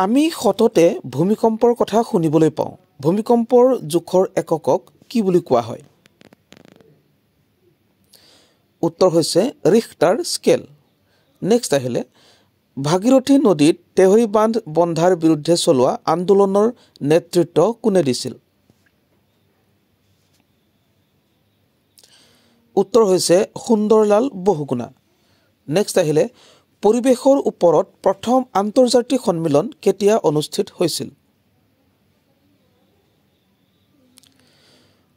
আমি সততে ভূমিকম্পৰ কথা শুনিবলৈ পাওঁ ভূমিকম্পৰ জোখৰ এককক কি বুলি কোৱা হয় উত্তৰ হৈছে ৰিখটাৰ স্কেল নেক্সট আহিলে ভাগীৰথী নদীত তেহৰী বান্ধ বন্ধাৰ বিৰুদ্ধে চলোৱা আন্দোলনৰ নেতৃত্ব কোনে দিছিল উত্তৰ হৈছে সুন্দৰলাল বহুগুণা নেক্সট আহিলে পৰিৱেশৰ ওপৰত প্ৰথম আন্তৰ্জাতিক সন্মিলন কেতিয়া অনুষ্ঠিত হৈছিল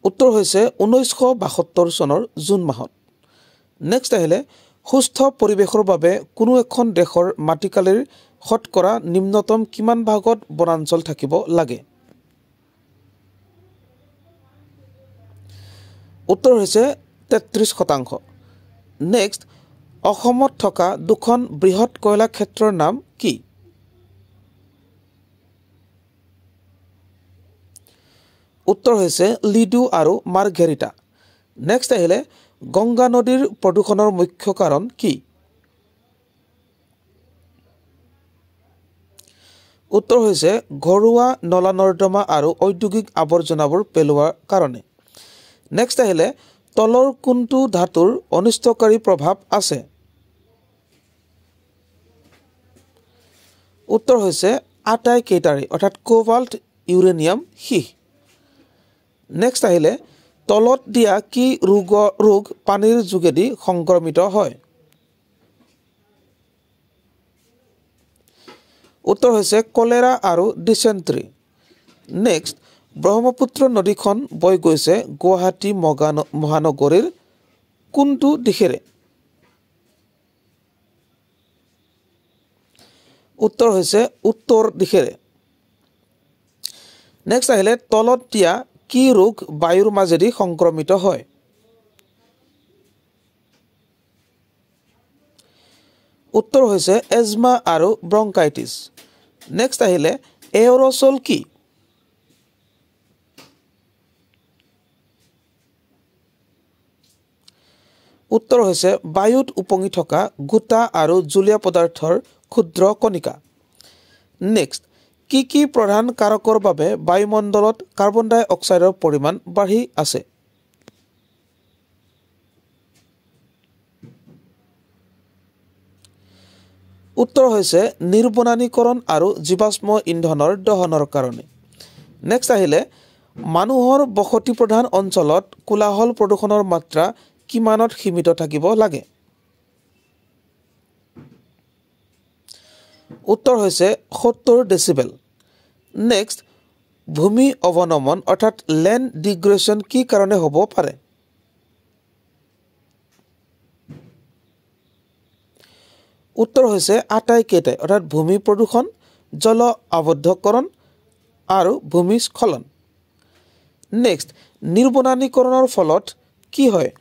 উত্তৰ হৈছে 1972 চনৰ জুন মাহত নেক্সট আহিলে সুস্থ পৰিৱেশৰ বাবে কোনো এখন দেশৰ মাটিকালিৰ শতকৰা নিম্নতম কিমান ভাগত বনাঞ্চল থাকিব লাগে উত্তৰ হৈছে 33%। নেক্সট অসমত থকা দুখন বৃহৎ কয়লা ক্ষেত্ৰৰ নাম কি উত্তৰ হৈছে লিডু আৰু মাৰ্ঘেৰিটা নেক্সট আহিলে গংগা নদীৰ প্ৰদূষণৰ মুখ্য কাৰণ কি উত্তৰ হৈছে ঘৰুৱা নলা নৰ্দমা আৰু ঔদ্যোগিক আৱৰ্জনাবোৰ পেলোৱাৰ কাৰণে নেক্সট আহিলে তলৰ কোনটো ধাতুৰ অনিষ্টকাৰী প্ৰভাৱ আছে উত্তৰ হৈছে আটাইকেইটাৰে অৰ্থাৎ কোবাল্ট ইউৰেনিয়াম সীহ নেক্সট আহিলে তলত দিয়া কি ৰোগ পানীৰ যোগেদি সংক্ৰমিত হয় উত্তৰ হৈছে কলেৰা আৰু ডিসেন্ট্ৰি নেক্সট ব্ৰহ্মপুত্ৰ নদীখন বৈ গৈছে গুৱাহাটী মহানগৰীৰ কোনটো দিশেৰে উত্তৰ হৈছে উত্তৰ দিশেৰে নেক্সট আহিলে তলত দিয়া কি ৰোগ বায়ুৰ মাজেদি সংক্ৰমিত হয় উত্তৰ হৈছে এজমা আৰু ব্ৰংকাইটিছ নেক্সট আহিলে এৰ'ছল কি উত্তৰ হৈছে বায়ুত উপঙি থকা গোটা আৰু জুলীয়া পদাৰ্থৰ ক্ষুদ্ৰ কণিকা নেক্সট কি প্ৰধান কাৰকৰ বাবে বায়ুমণ্ডলত কাৰ্বন ডাই অক্সাইডৰ পৰিমাণ বাঢ়ি আছে উত্তৰ হৈছে নিৰ্বনানীকৰণ আৰু জীৱাশ্ম ইন্ধনৰ দহনৰ কাৰণে নেক্সট আহিলে মানুহৰ বসতি প্ৰধান অঞ্চলত কোলাহল প্ৰদূষণৰ মাত্ৰা কিমানত সীমিত থাকিব লাগে উত্তৰ হৈছে 70 ডেসিবেল নেক্সট ভূমি অৱনমন অৰ্থাৎ ল্যান্ড ডিগ্ৰেডেশ্যন কি কাৰণে হ'ব পাৰে উত্তৰ হৈছে আটাইকেইটাই অৰ্থাৎ ভূমি প্ৰদূষণ জল আবদ্ধকৰণ আৰু ভূমিস্খলন নেক্সট নিৰ্বনানীকৰণৰ ফলত কি হয়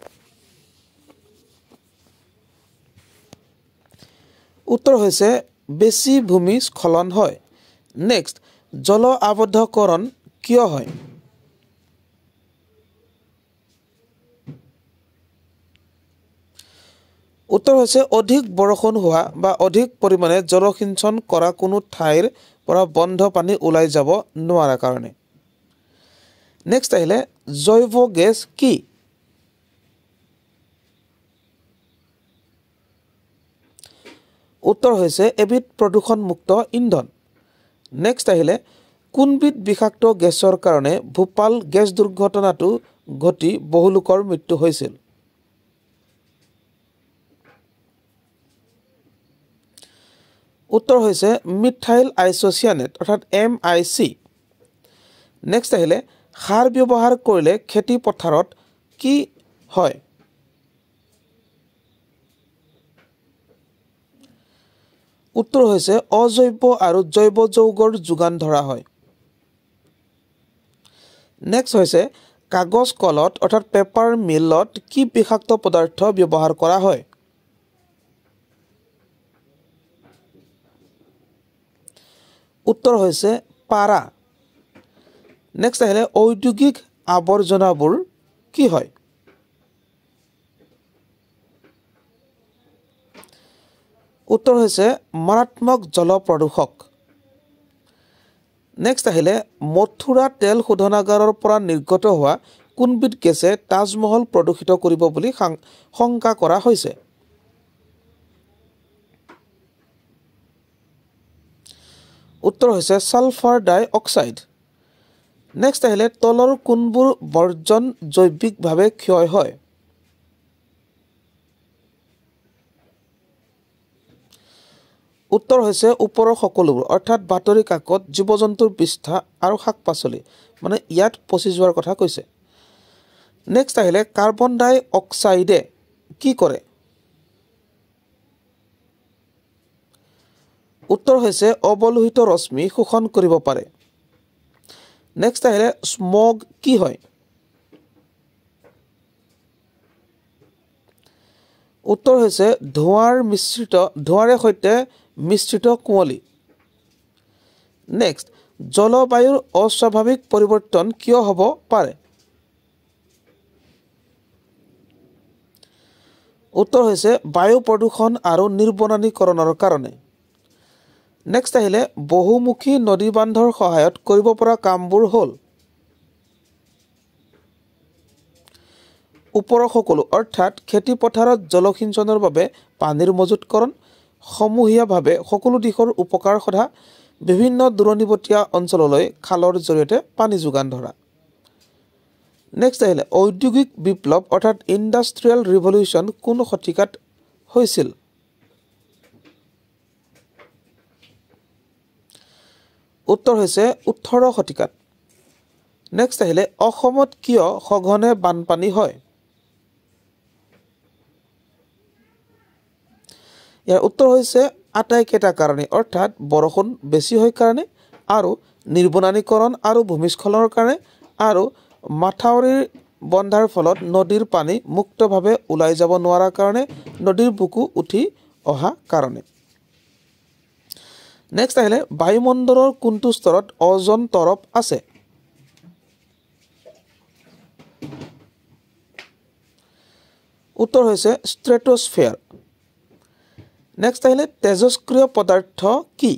উত্তৰ হৈছে বেছি ভূমিস্খলন হয় নেক্সট জল আবদ্ধকৰণ কিয় হয় উত্তৰ হৈছে অধিক বৰষুণ হোৱা বা অধিক পৰিমাণে জলসিঞ্চন কৰা কোনো ঠাইৰ পৰা বন্ধ পানী ওলাই যাব নোৱাৰা কাৰণে নেক্সট আহিলে জৈৱ গেছ কি উত্তৰ হৈছে এবিধ প্ৰদূষণমুক্ত ইন্ধন নেক্সট আহিলে কোনবিধ বিষাক্ত গেছৰ কাৰণে ভূপাল গেছ দুৰ্ঘটনাটো ঘটি বহু লোকৰ মৃত্যু হৈছিল উত্তৰ হৈছে মিথাইল আইসোচিয়ানেট অৰ্থাৎ MIC নেক্সট আহিলে সাৰ ব্যৱহাৰ কৰিলে খেতি পথাৰত কি হয় উত্তৰ হৈছে অজৈব আৰু জৈৱ যৌগৰ যোগান ধৰা হয় নেক্সট হৈছে কাগজ কলত অৰ্থাৎ পেপাৰ মিলত কি বিষাক্ত পদাৰ্থ ব্যৱহাৰ কৰা হয় উত্তৰ হৈছে পাৰা নেক্সট আহিলে ঔদ্যোগিক আৱৰ্জনাবোৰ কি হয় উত্তৰ হৈছে মাৰাত্মক জল প্ৰদূষক নেক্সট আহিলে মথুৰা তেল শোধনাগাৰৰ পৰা নিৰ্গত হোৱা কোনবিধ গেছে তাজমহল প্ৰদূষিত কৰিব বুলি শংকা কৰা হৈছে? উত্তৰ হৈছে ছালফাৰ ডাই অক্সাইড। নেক্সট আহিলে তলৰ কোনবোৰ বৰ্জন জৈৱিকভাৱে ক্ষয় হয়? উত্তৰ হৈছে ওপৰৰ সকলোবোৰ, অৰ্থাৎ বাতৰি কাকত, জীৱ জন্তুৰ বিষ্ঠা আৰু শাক পাচলি, মানে ইয়াত পচি যোৱাৰ কথা কৈছে। নেক্সট আহিলে কাৰ্বন ডাই অক্সাইডে কি কৰে? উত্তৰ হৈছে অৱলোহিত ৰশ্মি শোষণ কৰিব পাৰে। নেক্সট আহিলে স্মগ কি হয়? উত্তৰ হৈছে ধোঁৱাৰে সৈতে মিশ্ৰিত কুঁৱলী। নেক্সট জলবায়ুৰ অস্বাভাৱিক পৰিৱৰ্তন কিয় হ'ব পাৰে? উত্তৰ হৈছে বায়ু প্ৰদূষণ আৰু নিৰ্বনানীকৰণৰ কাৰণে। নেক্সট আহিলে বহুমুখী নদী বান্ধৰ সহায়ত কৰিব পৰা কামবোৰ হ'ল ওপৰৰ সকলো, অৰ্থাৎ খেতি পথাৰত জলসিঞ্চনৰ বাবে পানীৰ মজুতকৰণ, সমূহীয়াভাৱে সকলো দিশৰ উপকাৰ সধা, বিভিন্ন দূৰণিবতীয়া অঞ্চললৈ খালৰ জৰিয়তে পানী যোগান ধৰা। নেক্সট আহিলে ঔদ্যোগিক বিপ্লৱ অৰ্থাৎ ইণ্ডাষ্ট্ৰিয়েল ৰিভলিউশ্যন কোন শতিকাত হৈছিল? উত্তৰ হৈছে 18 শতিকাত। নেক্সট আহিলে অসমত কিয় সঘনে বানপানী হয়? ইয়াৰ উত্তৰ হৈছে আটাইকেইটা কাৰণে, অৰ্থাৎ বৰষুণ বেছি হয় কাৰণে, আৰু নিৰ্বনানীকৰণ আৰু ভূমিস্খলনৰ কাৰণে, আৰু মাথাউৰি বন্ধাৰ ফলত নদীৰ পানী মুক্তভাৱে ওলাই যাব নোৱাৰাৰ কাৰণে, নদীৰ বুকু উঠি অহা কাৰণে। নেক্সট আহিলে বায়ুমণ্ডলৰ কোনটো স্তৰত অজন তৰপ আছে? উত্তৰ হৈছে ষ্ট্ৰেটোস্ফিয়াৰ। নেক্সট আহিলে তেজস্ক্ৰিয় পদাৰ্থ কি?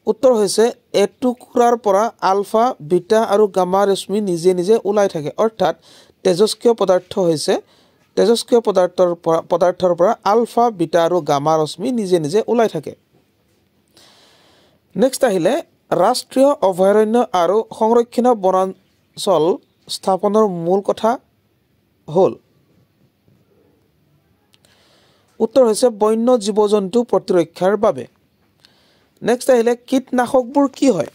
উত্তৰ হৈছে এটুকুৰাৰ পৰা আলফা, বিটা আৰু গামা ৰশ্মি নিজে নিজে ওলাই থাকে, অৰ্থাৎ তেজস্ক্ৰিয় পদাৰ্থৰ পৰা আলফা, বিটা আৰু গামা ৰশ্মি নিজে নিজে ওলাই থাকে। নেক্সট আহিলে ৰাষ্ট্ৰীয় অভয়াৰণ্য আৰু সংৰক্ষিত বনাঞ্চল স্থাপনৰ মূল কথা হ'ল? উত্তৰ হৈছে বন্য জীৱ জন্তু প্ৰতিৰক্ষাৰ বাবে। নেক্সট আহিলে কীটনাশকবোৰ কি হয়?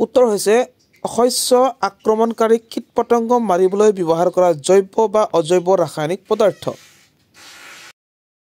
উত্তৰ হৈছে শস্য আক্ৰমণকাৰী কীট পতংগ মাৰিবলৈ ব্যৱহাৰ কৰা জৈৱ বা অজৈৱ ৰাসায়নিক পদাৰ্থ।